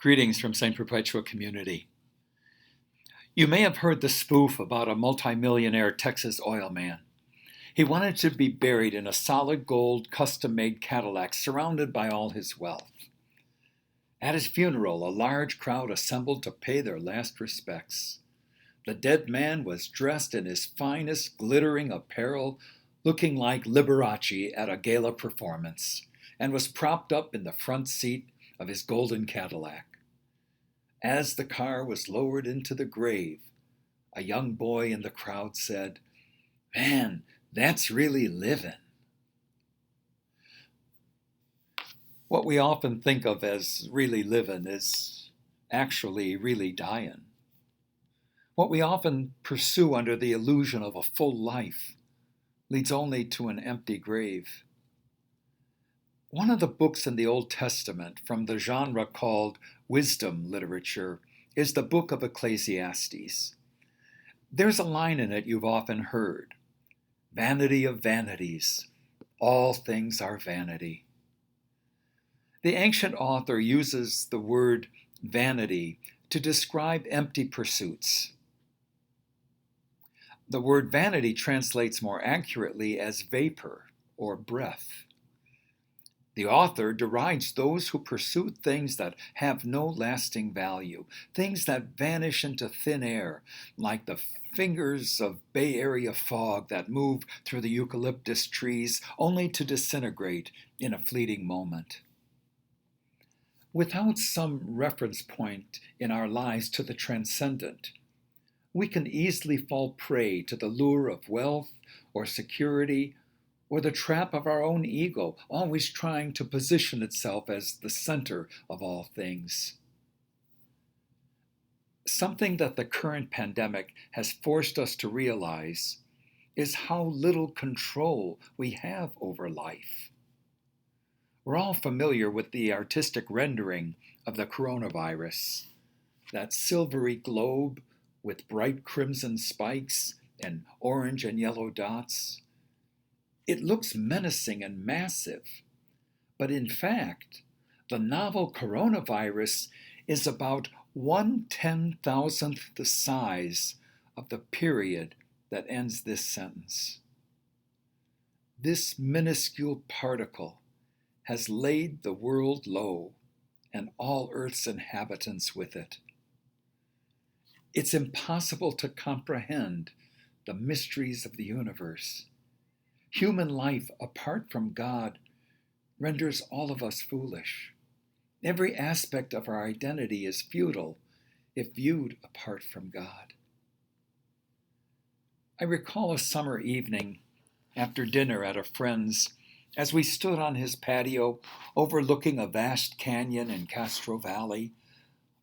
Greetings from St. Perpetua Community. You may have heard the spoof about a multimillionaire Texas oil man. He wanted to be buried in a solid gold custom-made Cadillac surrounded by all his wealth. At his funeral, a large crowd assembled to pay their last respects. The dead man was dressed in his finest glittering apparel, looking like Liberace at a gala performance, and was propped up in the front seat of his golden Cadillac. As the car was lowered into the grave, a young boy in the crowd said, "Man, that's really living." What we often think of as really living is actually really dying. What we often pursue under the illusion of a full life leads only to an empty grave. One of the books in the Old Testament from the genre called wisdom literature is the book of Ecclesiastes. There's a line in it you've often heard: "Vanity of vanities, all things are vanity." The ancient author uses the word vanity to describe empty pursuits. The word vanity translates more accurately as vapor or breath. The author derides those who pursue things that have no lasting value, things that vanish into thin air, like the fingers of Bay Area fog that move through the eucalyptus trees only to disintegrate in a fleeting moment. Without some reference point in our lives to the transcendent, we can easily fall prey to the lure of wealth or security or the trap of our own ego, always trying to position itself as the center of all things. Something that the current pandemic has forced us to realize is how little control we have over life. We're all familiar with the artistic rendering of the coronavirus, that silvery globe with bright crimson spikes and orange and yellow dots. It looks menacing and massive, but in fact, the novel coronavirus is about 1/10,000th the size of the period that ends this sentence. This minuscule particle has laid the world low and all Earth's inhabitants with it. It's impossible to comprehend the mysteries of the universe. Human life apart from God renders all of us foolish. Every aspect of our identity is futile if viewed apart from God. I recall a summer evening after dinner at a friend's as we stood on his patio overlooking a vast canyon in Castro Valley,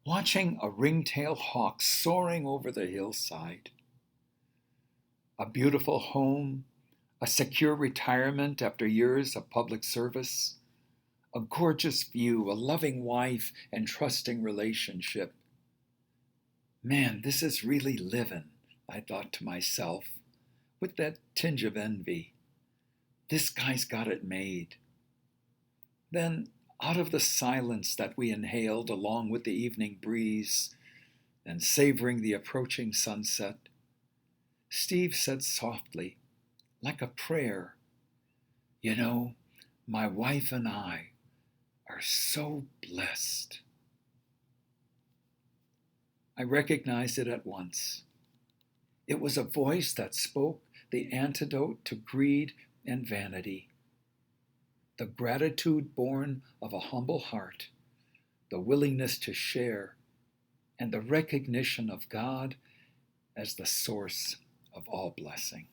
watching a ringtail hawk soaring over the hillside. A beautiful home, a secure retirement after years of public service, a gorgeous view, a loving wife, and trusting relationship. Man, this is really living, I thought to myself, with that tinge of envy. This guy's got it made. Then, out of the silence that we inhaled along with the evening breeze and savoring the approaching sunset, Steve said softly, like a prayer, "You know, my wife and I are so blessed." I recognized it at once. It was a voice that spoke the antidote to greed and vanity, the gratitude born of a humble heart, the willingness to share, and the recognition of God as the source of all blessing.